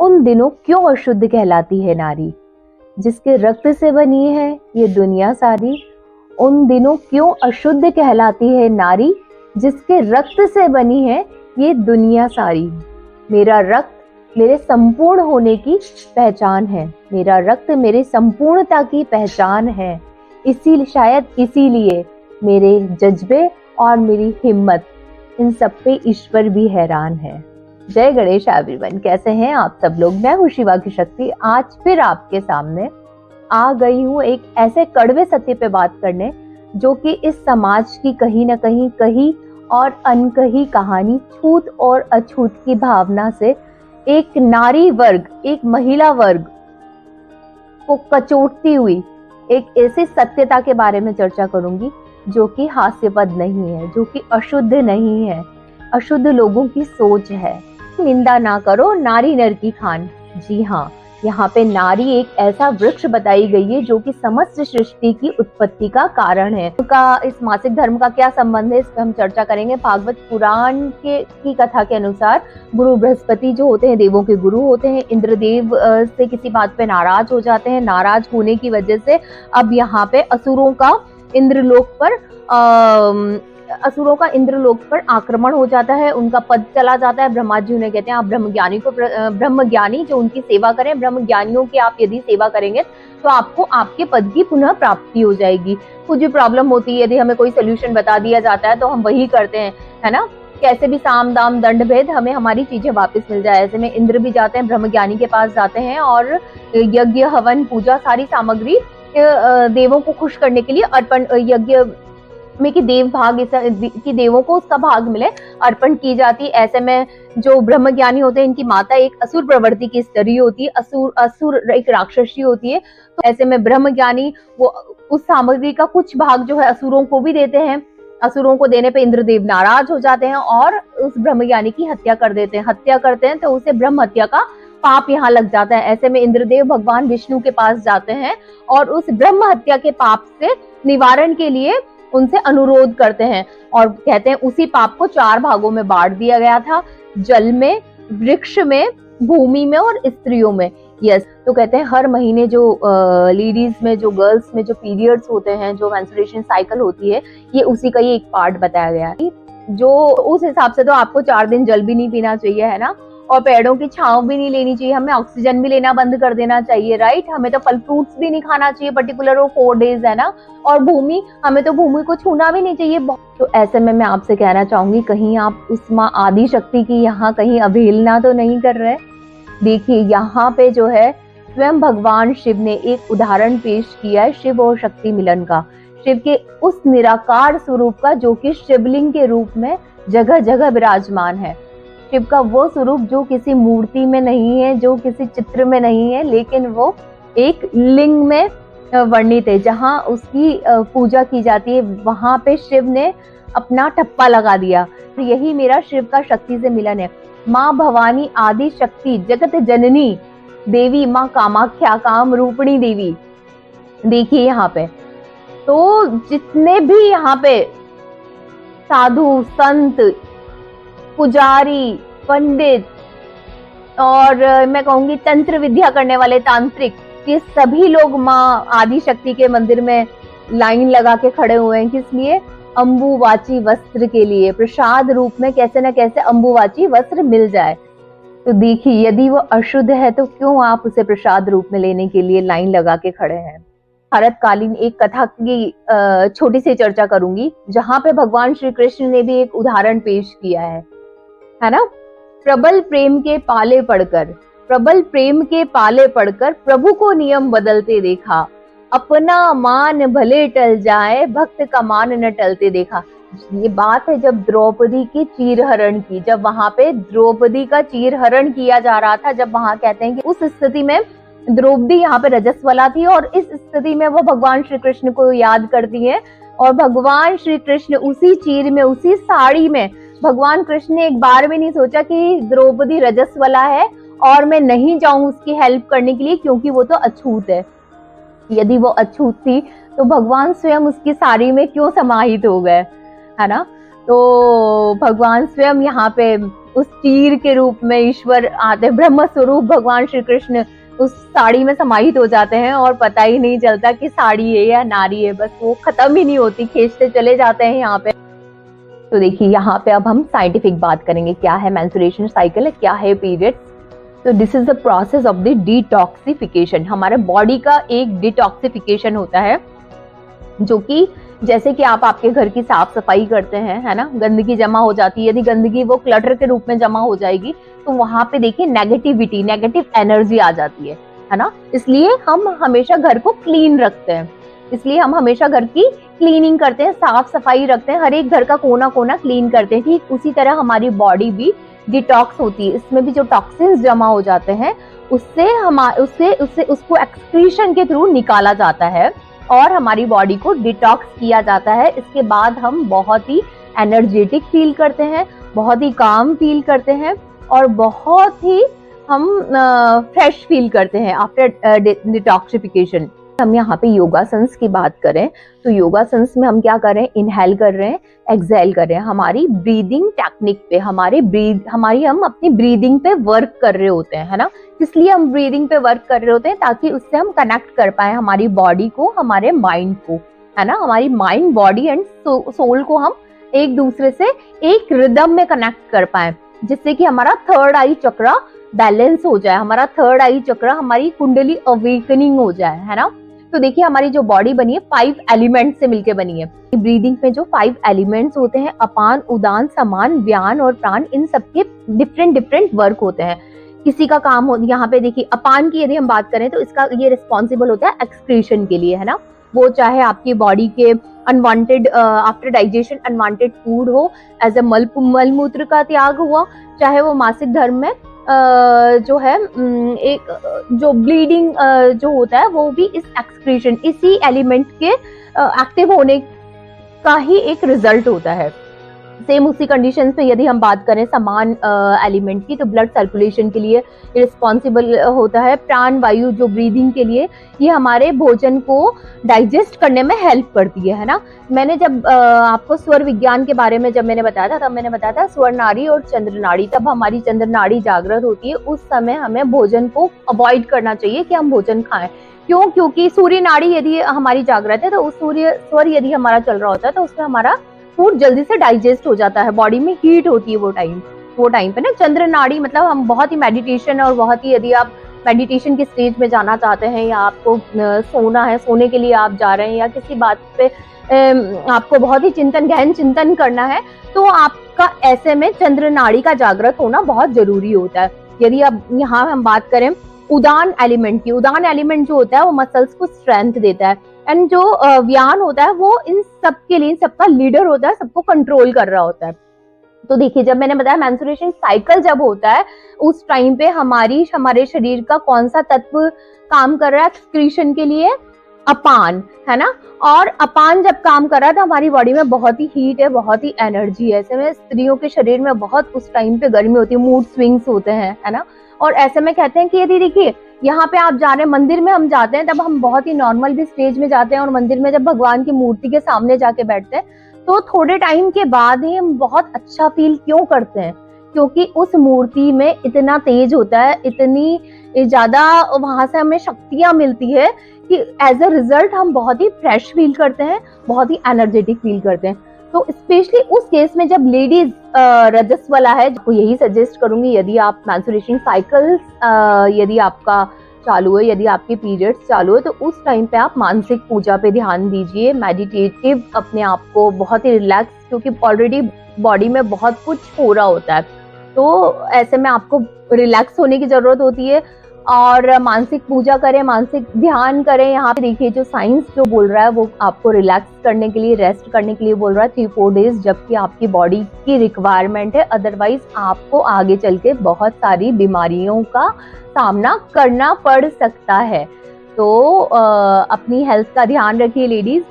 उन दिनों क्यों अशुद्ध कहलाती है नारी, जिसके रक्त से बनी है ये दुनिया सारी। उन दिनों क्यों अशुद्ध कहलाती है नारी, जिसके रक्त से बनी है ये दुनिया सारी। मेरा रक्त मेरे संपूर्ण होने की पहचान है, मेरा रक्त मेरे संपूर्णता की पहचान है। शायद इसीलिए मेरे जज्बे और मेरी हिम्मत, इन सब पे ईश्वर भी हैरान है। जय गणेश एवरीवन, कैसे हैं आप सब लोग। मैं हूँ शिवा की शक्ति। आज फिर आपके सामने आ गई हूँ एक ऐसे कड़वे सत्य पे बात करने, जो कि इस समाज की कहीं ना कहीं कही और अनकही कहानी, छूत और अछूत की भावना से एक नारी वर्ग, एक महिला वर्ग को कचोटती हुई एक ऐसी सत्यता के बारे में चर्चा करूंगी, जो कि हास्यपद नहीं है, जो कि अशुद्ध नहीं है, अशुद्ध लोगों की सोच है। निंदा ना करो नारी नर की खान। जी हाँ, यहाँ पे नारी एक ऐसा वृक्ष बताई गई है जो कि समस्त सृष्टि की उत्पत्ति का कारण है। का इस मासिक धर्म का क्या संबंध है, इस पर हम चर्चा करेंगे। भागवत पुराण की कथा के अनुसार गुरु बृहस्पति जो होते हैं, देवों के गुरु होते हैं, इंद्रदेव से किसी बात पे नाराज हो जाते हैं। नाराज होने की वजह से अब यहाँ पे असुरों का इंद्रलोक पर आक्रमण हो जाता है, उनका पद चला जाता है। ब्रह्मा जी उन्हें कहते हैं आप ब्रह्मज्ञानी जो उनकी सेवा करें, ब्रह्मज्ञानियों की आप यदि सेवा करेंगे तो आपको आपके पद की पुनः प्राप्ति हो जाएगी। कुछ भी प्रॉब्लम होती है, यदि हमें कोई सोल्यूशन बता दिया जाता है तो हम वही करते हैं, है ना। कैसे भी साम दाम दंड भेद, हमें हमारी चीजें वापस मिल जाए। ऐसे में इंद्र भी जाते हैं, ब्रह्मज्ञानी के पास जाते हैं और यज्ञ हवन पूजा सारी सामग्री देवों को खुश करने के लिए अर्पण, यज्ञ में कि देव भाग कि देवों को उसका भाग मिले, अर्पण की जाती। ऐसे में जो ब्रह्मज्ञानी होते हैं, इनकी माता एक असुर प्रवृत्ति की स्त्री होती है, असुर एक राक्षसी होती है। तो ऐसे में ब्रह्मज्ञानी वो उस सामग्री का कुछ भाग जो है असुरों को भी देते हैं। असुरों को देने पे इंद्रदेव नाराज हो जाते हैं और उस ब्रह्मज्ञानी की हत्या कर देते हैं। हत्या करते हैं तो उसे ब्रह्म हत्या का पाप यहाँ लग जाता है। ऐसे में इंद्रदेव भगवान विष्णु के पास जाते हैं और उस ब्रह्म हत्या के पाप से निवारण के लिए उनसे अनुरोध करते हैं और कहते हैं उसी पाप को 4 भागों में बांट दिया गया था, जल में, वृक्ष में, भूमि में और स्त्रियों में। यस, तो कहते हैं हर महीने जो लेडीज में, जो गर्ल्स में जो पीरियड्स होते हैं, जो मेंस्ट्रुएशन साइकिल होती है, ये उसी का ही एक पार्ट बताया गया है। जो उस हिसाब से तो आपको 4 दिन जल भी नहीं पीना चाहिए, है ना, और पेड़ों की छांव भी नहीं लेनी चाहिए, हमें ऑक्सीजन भी लेना बंद कर देना चाहिए, राइट। हमें तो फल फ्रूट्स भी नहीं खाना चाहिए पर्टिकुलर वो 4 डेज, है ना। और भूमि, हमें तो भूमि को छूना भी नहीं चाहिए। तो ऐसे में मैं आपसे कहना चाहूंगी, कहीं आप उस माँ आदि शक्ति की यहाँ कहीं अवहेलना तो नहीं कर रहे। देखिए यहाँ पे जो है स्वयं भगवान शिव ने एक उदाहरण पेश किया है शिव और शक्ति मिलन का, शिव के उस निराकार स्वरूप का, जो कि शिवलिंग के रूप में जगह जगह विराजमान है। शिव का वो स्वरूप जो किसी मूर्ति में नहीं है, जो किसी चित्र में नहीं है, लेकिन वो एक लिंग में वर्णित है। जहाँ उसकी पूजा की जाती है, वहां पे शिव ने अपना ठप्पा लगा दिया। यही मेरा शिव का शक्ति से मिलन है। माँ भवानी आदि शक्ति जगत जननी देवी माँ कामाख्या, काम रूपिणी देवी। देखिए यहाँ पे तो जितने भी यहाँ पे साधु संत, पुजारी, पंडित और मैं कहूंगी तंत्र विद्या करने वाले तांत्रिक, ये सभी लोग माँ आदि शक्ति के मंदिर में लाइन लगा के खड़े हुए हैं। किस लिए? अंबुवाची वस्त्र के लिए, प्रसाद रूप में कैसे न कैसे अंबुवाची वस्त्र मिल जाए। तो देखिए यदि वो अशुद्ध है तो क्यों आप उसे प्रसाद रूप में लेने के लिए लाइन लगा के खड़े हैं। भारत कालीन एक कथा की छोटी सी चर्चा करूंगी, जहां पे भगवान श्री कृष्ण ने भी एक उदाहरण पेश किया है ना। प्रबल प्रेम के पाले पड़कर प्रभु को नियम बदलते देखा, अपना मान भले टल जाए, भक्त का मान न टलते देखा। ये बात है जब द्रौपदी की चीरहरण की, जब वहां पे द्रौपदी का चीरहरण किया जा रहा था, जब वहां कहते हैं कि उस स्थिति में द्रौपदी यहाँ पे रजस्वला थी और इस स्थिति में वो भगवान श्री कृष्ण को याद करती है और भगवान श्री कृष्ण उसी चीर में, उसी साड़ी में, भगवान कृष्ण ने एक बार भी नहीं सोचा कि द्रौपदी रजस्वला है और मैं नहीं जाऊं उसकी हेल्प करने के लिए, क्योंकि वो तो अछूत है। यदि वो अछूत थी तो भगवान स्वयं उसकी साड़ी में क्यों समाहित हो गए, है ना। तो भगवान स्वयं यहाँ पे उस तीर के रूप में ईश्वर आते हैं, ब्रह्म स्वरूप भगवान श्री कृष्ण उस साड़ी में समाहित हो जाते हैं और पता ही नहीं चलता कि साड़ी है या नारी है, बस वो खत्म ही नहीं होती, खींचते चले जाते हैं यहाँ पे। तो देखिए यहाँ पे अब हम साइंटिफिक बात करेंगे, क्या है मेंस्ट्रुएशन साइकिल, क्या है पीरियड्स। तो this is the process of the detoxification. हमारे बॉडी का एक डिटॉक्सिफिकेशन होता है, जो कि जैसे कि आप आपके घर की साफ सफाई करते हैं, है ना, गंदगी जमा हो जाती है, यदि गंदगी वो क्लटर के रूप में जमा हो जाएगी तो वहां पे देखिए नेगेटिविटी, नेगेटिव एनर्जी आ जाती है ना। इसलिए हम हमेशा घर को क्लीन रखते हैं, इसलिए हम हमेशा घर की क्लीनिंग करते हैं, साफ सफाई रखते हैं, हर एक घर का कोना कोना क्लीन करते हैं। ठीक उसी तरह हमारी बॉडी भी डिटॉक्स होती है, इसमें भी जो टॉक्सिन्स जमा हो जाते हैं उसको एक्सक्रीशन के थ्रू निकाला जाता है और हमारी बॉडी को डिटॉक्स किया जाता है। इसके बाद हम बहुत ही एनर्जेटिक फील करते हैं, बहुत ही काम फील करते हैं और बहुत ही हम फ्रेश फील करते हैं आफ्टर डिटॉक्सिफिकेशन। हम यहाँ पे योगासन्स की बात करें तो योगासन्स में हम क्या कर रहे हैं, इनहेल कर रहे हैं, एक्सहेल कर रहे हैं, हमारी ब्रीदिंग टेक्निक पे हम अपनी ब्रीदिंग पे वर्क कर रहे होते हैं, है ना। इसलिए हम ब्रीदिंग पे वर्क कर रहे होते हैं ताकि उससे हम कनेक्ट कर पाए हमारी बॉडी को, हमारे माइंड को, है ना। हमारी माइंड, बॉडी एंड सोल को हम एक दूसरे से एक रिदम में कनेक्ट कर पाए, जिससे कि हमारा थर्ड आई चक्रा बैलेंस हो जाए, हमारा थर्ड आई चक्रा, हमारी कुंडली अवेकनिंग हो जाए, है ना। तो देखिए हमारी जो बॉडी बनी है 5 एलिमेंट्स से मिलकर बनी है। ब्रीदिंग में जो 5 एलिमेंट्स होते हैं, अपान, उदान, समान, व्यान और प्राण, इन सबके डिफरेंट वर्क होते हैं। किसी का काम हो, यहाँ पे देखिए अपान की यदि हम बात करें तो इसका ये रिस्पॉन्सिबल होता है एक्सक्रीशन के लिए, है ना। वो चाहे आपकी बॉडी के unwanted after digestion unwanted food हो, एज ए मलमूत्र का त्याग हुआ, चाहे वो मासिक धर्म में जो है एक जो ब्लीडिंग जो होता है वो भी इस एक्सक्रीशन, इसी एलिमेंट के एक्टिव होने का ही एक रिजल्ट होता है। सेम उसी कंडीशन पे यदि हम बात करें समान एलिमेंट की, तो ब्लड सर्कुलेशन के लिए रिस्पॉन्सिबल होता है। प्राण वायु जो ब्रीदिंग के लिए, ये हमारे भोजन को डाइजेस्ट करने में हेल्प करती है ना। मैंने जब आपको स्वर विज्ञान के बारे में जब मैंने बताया था, तब मैंने बताया था स्वर नाड़ी और चंद्र नाड़ी। तब हमारी चंद्र नाड़ी जागृत होती है, उस समय हमें भोजन को अवॉइड करना चाहिए कि हम भोजन खाएं। क्यों? क्योंकि सूर्य नाड़ी यदि हमारी जागृत है तो उस स्वर यदि हमारा चल रहा होता है तो उसमें हमारा फूड जल्दी से डाइजेस्ट हो जाता है, बॉडी में हीट होती है वो टाइम पे ना। चंद्र नाड़ी मतलब हम बहुत ही मेडिटेशन और बहुत ही, यदि आप मेडिटेशन की स्टेज में जाना चाहते हैं या आपको सोना है, सोने के लिए आप जा रहे हैं या किसी बात पे आपको बहुत ही गहन चिंतन करना है, तो आपका ऐसे में चंद्र नाड़ी का जागृत होना बहुत जरूरी होता है। यदि अब यहाँ हम बात करें उदान एलिमेंट की, उदान एलिमेंट जो होता है वो मसल्स को स्ट्रेंथ देता है, एंड जो व्यान होता है वो इन सब के लिए, सबका लीडर होता है, सबको कंट्रोल कर रहा होता है। तो देखिए जब मैंने बताया मेंस्ट्रुएशन साइकिल जब होता है उस टाइम पे हमारे शरीर का कौन सा तत्व काम कर रहा है एक्सक्रीशन के लिए, अपान, है ना। और अपान जब काम कर रहा है तो हमारी बॉडी में बहुत ही हीट है, बहुत ही एनर्जी है। ऐसे में स्त्रियों के शरीर में बहुत उस टाइम पे गर्मी होती है, मूड स्विंग्स होते हैं, है ना। और ऐसे में कहते हैं कि यदि देखिए यहाँ पे आप जा रहे हैं, मंदिर में हम जाते हैं, तब हम बहुत ही नॉर्मल भी स्टेज में जाते हैं और मंदिर में जब भगवान की मूर्ति के सामने जाके बैठते हैं तो थोड़े टाइम के बाद ही हम बहुत अच्छा फील क्यों करते हैं, क्योंकि उस मूर्ति में इतना तेज होता है, इतनी ज्यादा वहां से हमें शक्तियां मिलती है कि एज अ रिजल्ट हम बहुत ही फ्रेश फील करते हैं, बहुत ही एनर्जेटिक फील करते हैं। तो स्पेशली उस केस में जब लेडीज रजस वाला है, तो यही सजेस्ट करूंगी, यदि आप मेंस्ट्रुएशन साइकिल्स यदि आपका चालू है, यदि आपके पीरियड्स चालू है, तो उस टाइम पे आप मानसिक पूजा पे ध्यान दीजिए, मेडिटेटिव अपने आप को बहुत ही रिलैक्स, क्योंकि ऑलरेडी बॉडी में बहुत कुछ हो रहा होता है, तो ऐसे में आपको रिलैक्स होने की जरूरत होती है और मानसिक पूजा करें, मानसिक ध्यान करें। यहाँ पे देखिए जो साइंस जो बोल रहा है वो आपको रिलैक्स करने के लिए, रेस्ट करने के लिए बोल रहा है 3-4 डेज, जबकि आपकी बॉडी की रिक्वायरमेंट है, अदरवाइज आपको आगे चल के बहुत सारी बीमारियों का सामना करना पड़ सकता है। तो अपनी हेल्थ का ध्यान रखिए लेडीज।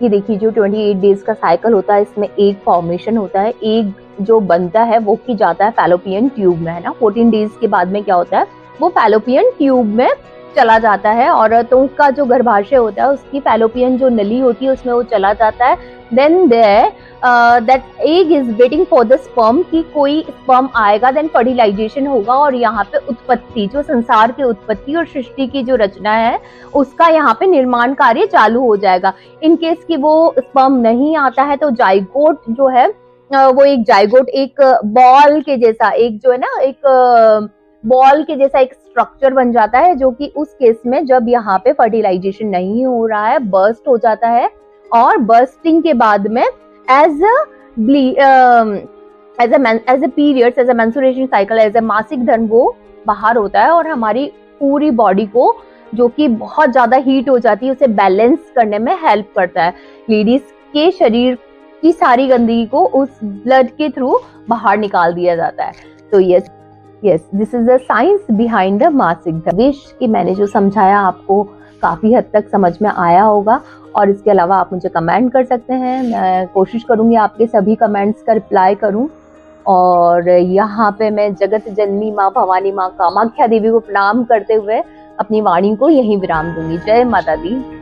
कि देखिए जो 28 डेज का साइकिल होता है, इसमें एक फॉर्मेशन होता है, एक जो बनता है वो की जाता है फैलोपियन ट्यूब में, है ना। 14 डेज के बाद में क्या होता है, वो फैलोपियन ट्यूब में चला जाता है, औरतों का जो गर्भाशय होता है उसकी फैलोपियन जो नली होती है उसमें वो चला जाता है। Then that egg is waiting for the sperm, कि कोई स्पर्म आएगा, देन फर्टिलाइजेशन होगा और यहाँ पे उत्पत्ति, जो संसार की उत्पत्ति और सृष्टि की जो रचना है उसका यहाँ पे निर्माण कार्य चालू हो जाएगा। इन केस की वो स्पर्म नहीं आता है तो जाइगोट जो है वो एक जाइगोट एक बॉल के जैसा, एक जो है ना एक बॉल के जैसा एक स्ट्रक्चर बन जाता है, जो कि उस केस में जब यहाँ पे फर्टिलाइजेशन नहीं हो रहा है बर्स्ट हो जाता है, और बर्स्टिंग के बाद में as a periods, as a menstruation cycle, as a मासिक धर्म वो बाहर होता है और हमारी पूरी बॉडी को जो कि बहुत ज्यादा हीट हो जाती है उसे बैलेंस करने में हेल्प करता है। लेडीज के शरीर की सारी गंदगी को उस ब्लड के थ्रू बाहर निकाल दिया जाता है। तो yes, this is the science behind the मासिक धर्म। विश कि मैंने जो समझाया आपको काफी हद तक समझ में आया होगा, और इसके अलावा आप मुझे कमेंट कर सकते हैं, मैं कोशिश करूंगी आपके सभी कमेंट्स का रिप्लाई करूं। और यहाँ पे मैं जगत जननी माँ भवानी माँ कामाख्या देवी को प्रणाम करते हुए अपनी वाणी को यहीं विराम दूंगी। जय माता दी।